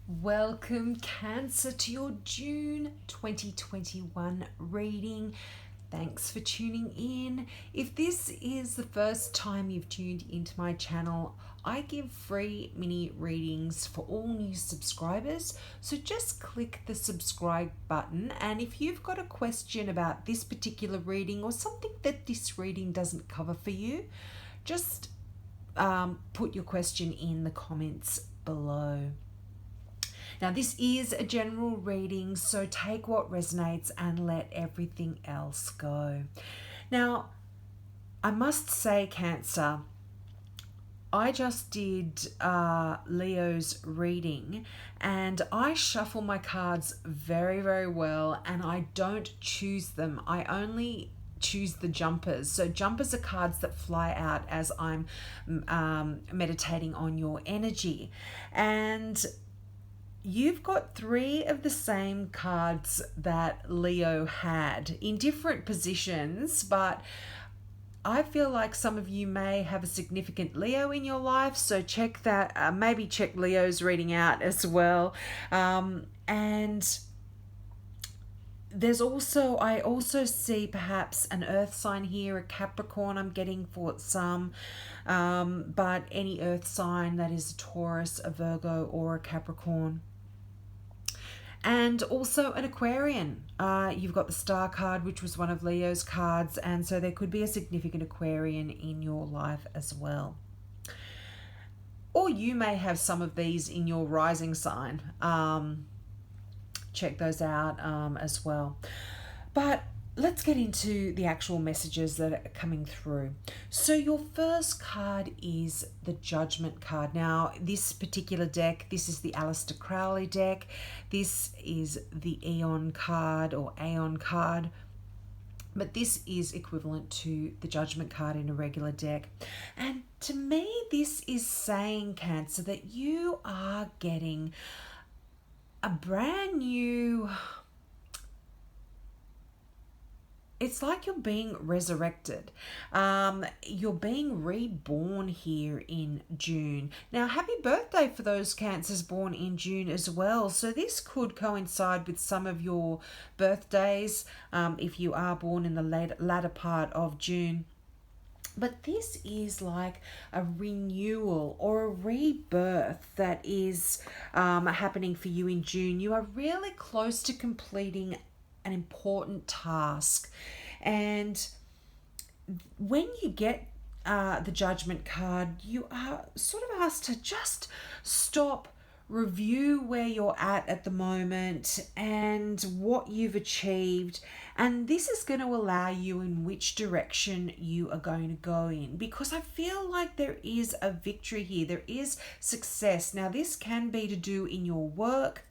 Welcome, Cancer, to your June 2021 reading. Thanks for tuning in. If this is the first time you've tuned into my channel, I give free mini readings for all new subscribers. So just click the subscribe button. And if you've got a question about this particular reading or something that this reading doesn't cover for you, just put your question in the comments below. Now, this is a general reading, so take what resonates and let everything else go. Now, I must say, Cancer, I just did Leo's reading and I shuffle my cards very, very well, and I don't choose them. I only choose the jumpers. So jumpers are cards that fly out as I'm meditating on your energy. And you've got three of the same cards that Leo had in different positions, but I feel like some of you may have a significant Leo in your life, so check that, maybe check Leo's reading out as well. And there's also, I also see perhaps an earth sign here, a Capricorn I'm getting for some, but any earth sign that is a Taurus, a Virgo, or a Capricorn. And also an Aquarian. You've got the Star card, which was one of Leo's cards, and so there could be a significant Aquarian in your life as well. Or you may have some of these in your rising sign. Check those out as well. But let's get into the actual messages that are coming through. So your first card is the Judgment card. Now, this particular deck, this is the Aleister Crowley deck. This is the Aeon card or Aeon card. But this is equivalent to the Judgment card in a regular deck. And to me, this is saying, Cancer, that you are getting a brand new... It's like you're being resurrected. You're being reborn here in June. Now, happy birthday for those Cancers born in June as well. So this could coincide with some of your birthdays if you are born in the latter part of June. But this is like a renewal or a rebirth that is happening for you in June. You are really close to completing an important task, and when you get the Judgment card, you are sort of asked to just stop, review where you're at the moment and what you've achieved, and this is going to allow you in which direction you are going to go in, because I feel like there is a victory here, there is success. Now, this can be to do in your work.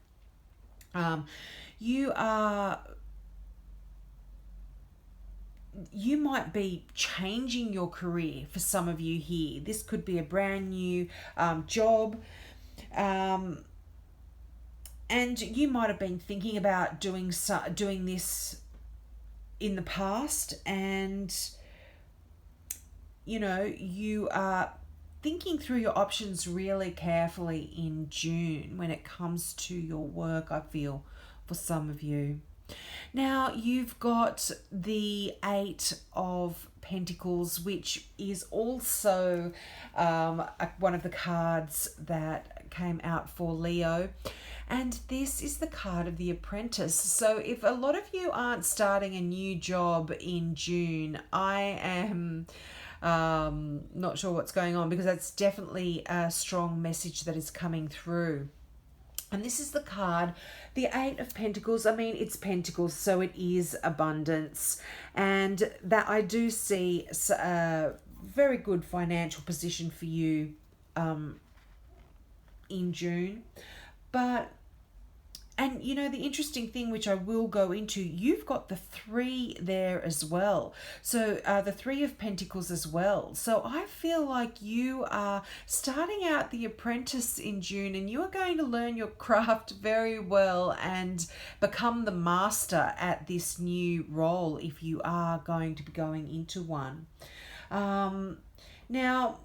You might be changing your career for some of you here. This could be a brand new job. And you might have been thinking about doing this in the past, and you are thinking through your options really carefully in June when it comes to your work, I feel, for some of you. Now, you've got the Eight of Pentacles, which is also one of the cards that came out for Leo. And this is the card of the Apprentice. So if a lot of you aren't starting a new job in June, I am not sure what's going on, because that's definitely a strong message that is coming through. And this is the card, the Eight of Pentacles. I mean, it's Pentacles, so it is abundance. And that I do see a very good financial position for you in June. And the interesting thing, which I will go into, you've got the Three there as well. So the Three of Pentacles as well. So I feel like you are starting out the Apprentice in June, and you are going to learn your craft very well and become the master at this new role if you are going to be going into one. Now,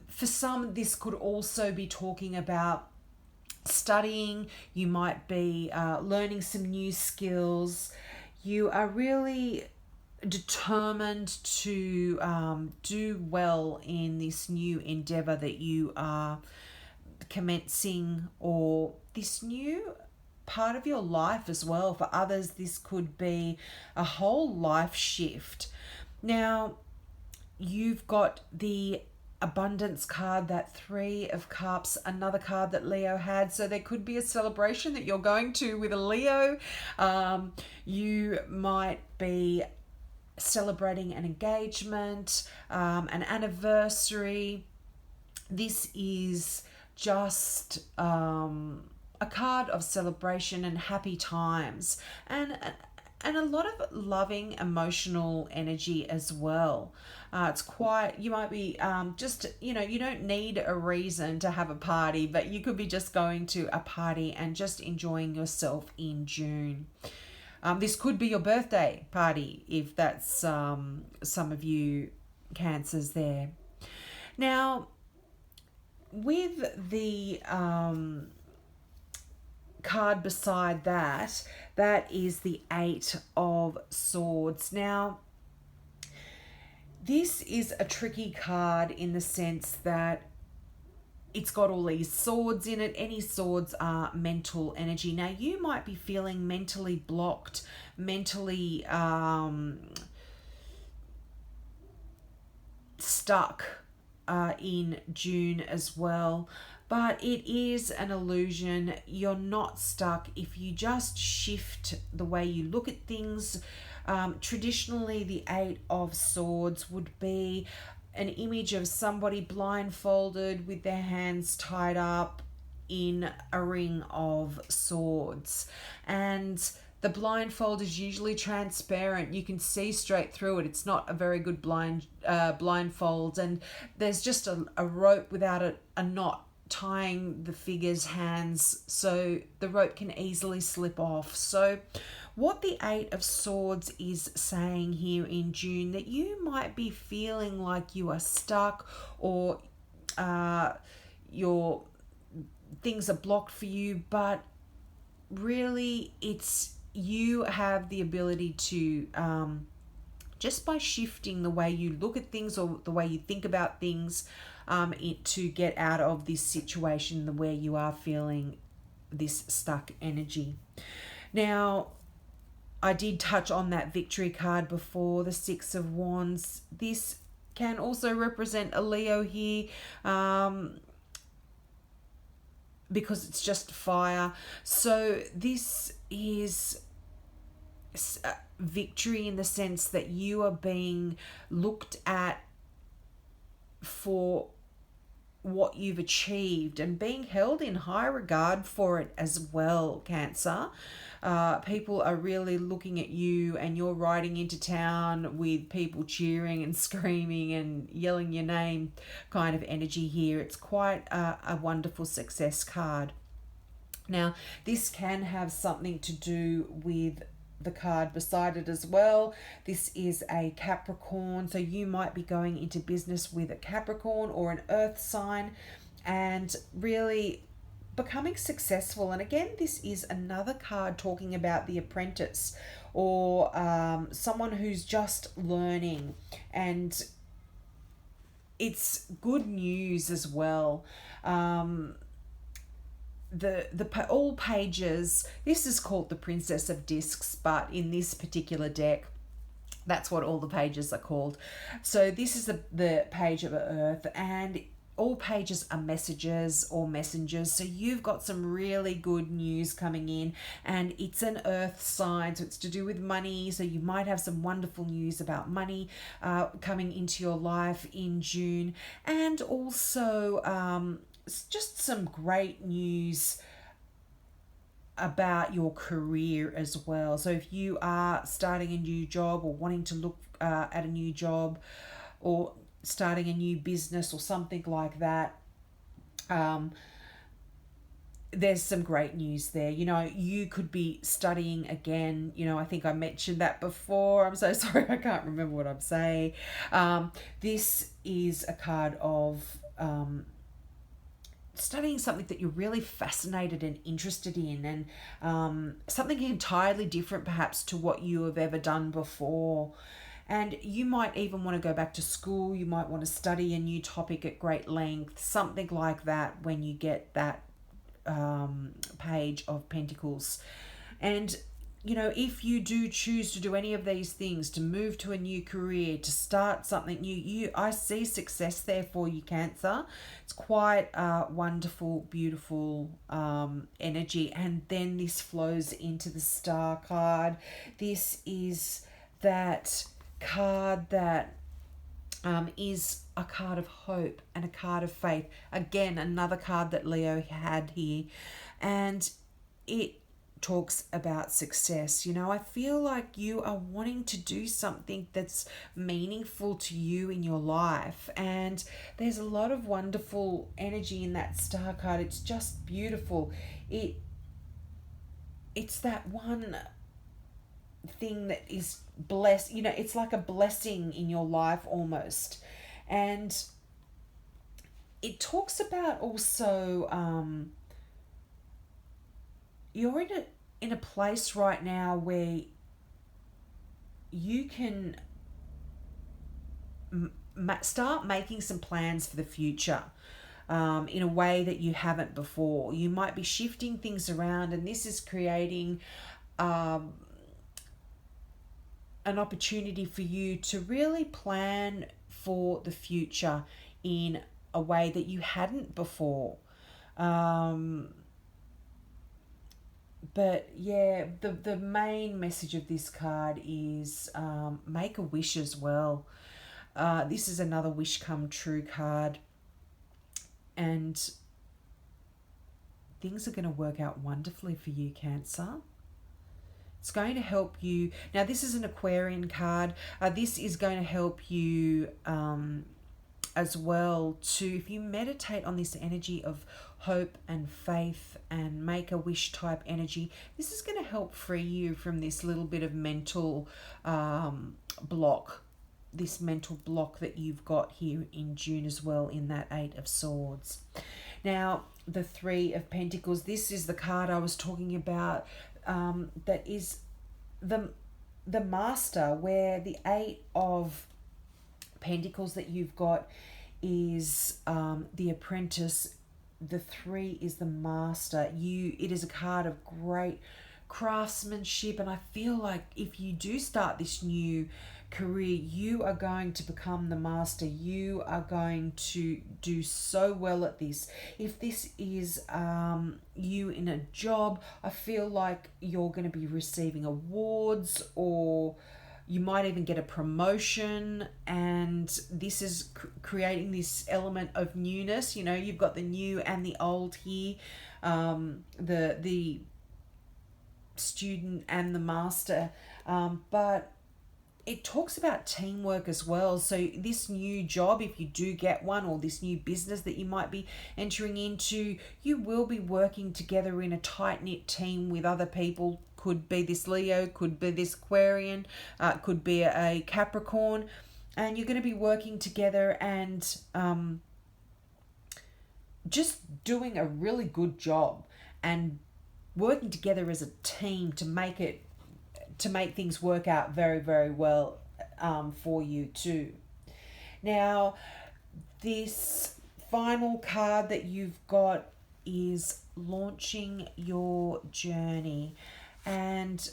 for some, this could also be talking about studying, you might be learning some new skills. You are really determined to do well in this new endeavor that you are commencing, or this new part of your life as well. For others, this could be a whole life shift. Now, you've got the abundance card, that Three of Cups, another card that Leo had. So there could be a celebration that you're going to with a Leo. You might be celebrating an engagement, an anniversary. This is just a card of celebration and happy times, and a lot of loving emotional energy as well. It's quite, you might be just, you know, you don't need a reason to have a party, but you could be just going to a party and just enjoying yourself in June. This could be your birthday party if that's some of you Cancers there. Now, with the card beside that, that is the Eight of Swords. Now, this is a tricky card in the sense that it's got all these swords in it. Any swords are mental energy. Now, you might be feeling mentally blocked, mentally stuck in June as well. But it is an illusion. You're not stuck if you just shift the way you look at things. Traditionally, the Eight of Swords would be an image of somebody blindfolded with their hands tied up in a ring of swords. And the blindfold is usually transparent. You can see straight through it. It's not a very good blindfold. And there's just a rope without a knot tying the figure's hands, so the rope can easily slip off. So what the Eight of Swords is saying here in June, that you might be feeling like you are stuck, or your things are blocked for you, but really it's, you have the ability to just by shifting the way you look at things or the way you think about things, to get out of this situation where you are feeling this stuck energy. Now, I did touch on that Victory card before, the Six of Wands. This can also represent a Leo here, because it's just fire. So this is victory in the sense that you are being looked at for what you've achieved and being held in high regard for it as well, Cancer. People are really looking at you, and you're riding into town with people cheering and screaming and yelling your name kind of energy here. It's quite a wonderful success card. Now, this can have something to do with the card beside it as well. This is a Capricorn, so you might be going into business with a Capricorn or an earth sign and really becoming successful. And again, this is another card talking about the apprentice, or someone who's just learning, and it's good news as well. The all pages, this is called the Princess of Discs, but in this particular deck, that's what all the pages are called. So this is the page of Earth, and all pages are messages or messengers. So you've got some really good news coming in, and it's an earth sign, so it's to do with money. So you might have some wonderful news about money coming into your life in June, and also just some great news about your career as well. So if you are starting a new job, or wanting to look at a new job, or starting a new business or something like that, there's some great news there. You know, you could be studying again. You know, I think I mentioned that before. I'm so sorry, I can't remember what I'm saying. This is a card of studying something that you're really fascinated and interested in, and something entirely different perhaps to what you have ever done before. And you might even want to go back to school. You might want to study a new topic at great length, something like that, when you get that page of Pentacles. And if you do choose to do any of these things, to move to a new career, to start something new, I see success there for you, Cancer. It's quite a wonderful, beautiful energy. And then this flows into the Star card. This is that card that is a card of hope and a card of faith. Again, another card that Leo had here. And it talks about success. I feel like you are wanting to do something that's meaningful to you in your life, and there's a lot of wonderful energy in that Star card. It's just beautiful. It's that one thing that is blessed. It's like a blessing in your life almost. And it talks about also you're in a place right now where you can start making some plans for the future in a way that you haven't before. You might be shifting things around, and this is creating an opportunity for you to really plan for the future in a way that you hadn't before. But yeah, the main message of this card is make a wish as well. This is another wish come true card. And things are going to work out wonderfully for you, Cancer. It's going to help you. Now, this is an Aquarian card. This is going to help you as well if you meditate on this energy of hope and faith and make a wish type energy. This is going to help free you from this little bit of mental block, this mental block that you've got here in June as well, in that Eight of Swords. Now, the Three of Pentacles, this is the card I was talking about, that is the Master, where the Eight of Pentacles that you've got is the Apprentice. The Three is the Master. It is a card of great craftsmanship, and I feel like if you do start this new career, you are going to become the master. You are going to do so well at this. If this is you in a job, I feel like you're going to be receiving awards, or you might even get a promotion, and this is creating this element of newness. You've got the new and the old here, the student and the master, but it talks about teamwork as well. So this new job, if you do get one, or this new business that you might be entering into, you will be working together in a tight-knit team with other people. Could be this Leo, could be this Aquarian, could be a Capricorn, and you're going to be working together and just doing a really good job and working together as a team to make things work out very, very well for you too. Now, this final card that you've got is launching your journey. And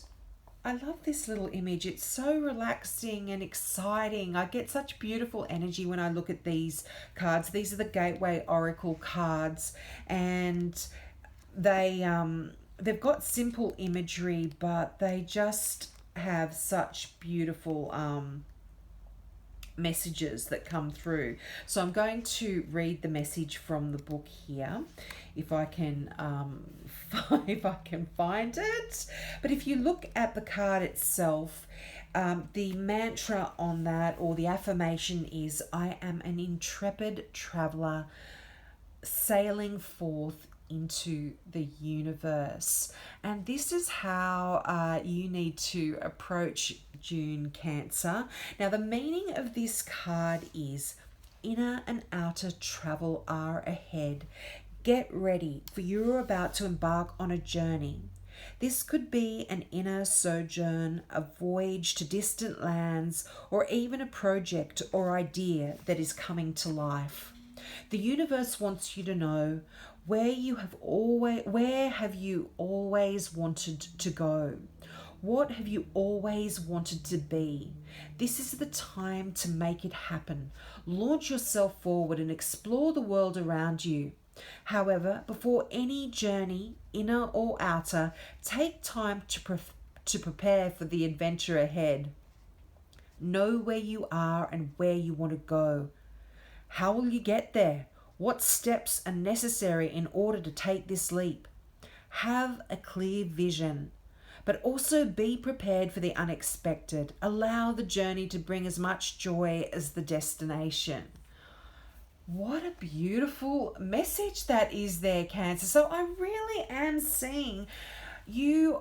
I love this little image. It's so relaxing and exciting. I get such beautiful energy when I look at these cards. These are the Gateway Oracle cards, and they've got simple imagery, but they just have such beautiful messages that come through. So I'm going to read the message from the book here, if I can find it. But if you look at the card itself, the mantra on that, or the affirmation, is I am an intrepid traveler sailing forth into the universe. And this is how you need to approach June, Cancer. Now, the meaning of this card is inner and outer travel are ahead. Get ready, for you're about to embark on a journey. This could be an inner sojourn, a voyage to distant lands, or even a project or idea that is coming to life. The universe wants you to know where have you always wanted to go? What have you always wanted to be? This is the time to make it happen. Launch yourself forward and explore the world around you. However, before any journey, inner or outer, take time to prepare for the adventure ahead. Know where you are and where you want to go. How will you get there? What steps are necessary in order to take this leap? Have a clear vision, but also be prepared for the unexpected. Allow the journey to bring as much joy as the destination. What a beautiful message that is there, Cancer. So I really am seeing you've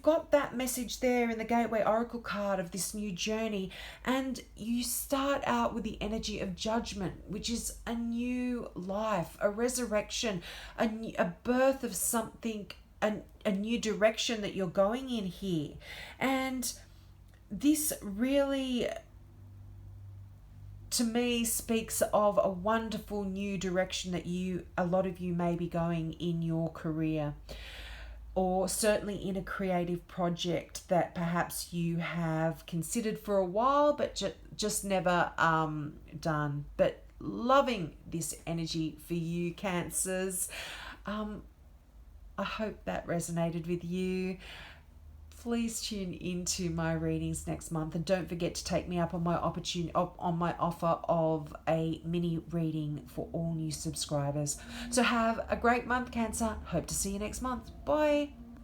got that message there in the Gateway Oracle card of this new journey, and you start out with the energy of judgment, which is a new life, a resurrection, a birth of something, a new direction that you're going in here. And this really, to me, speaks of a wonderful new direction that a lot of you may be going in your career, or certainly in a creative project that perhaps you have considered for a while but just never done. But loving this energy for you, Cancers. I hope that resonated with you. Please tune into my readings next month, and don't forget to take me up on my offer of a mini reading for all new subscribers. So have a great month, Cancer. Hope to see you next month. Bye.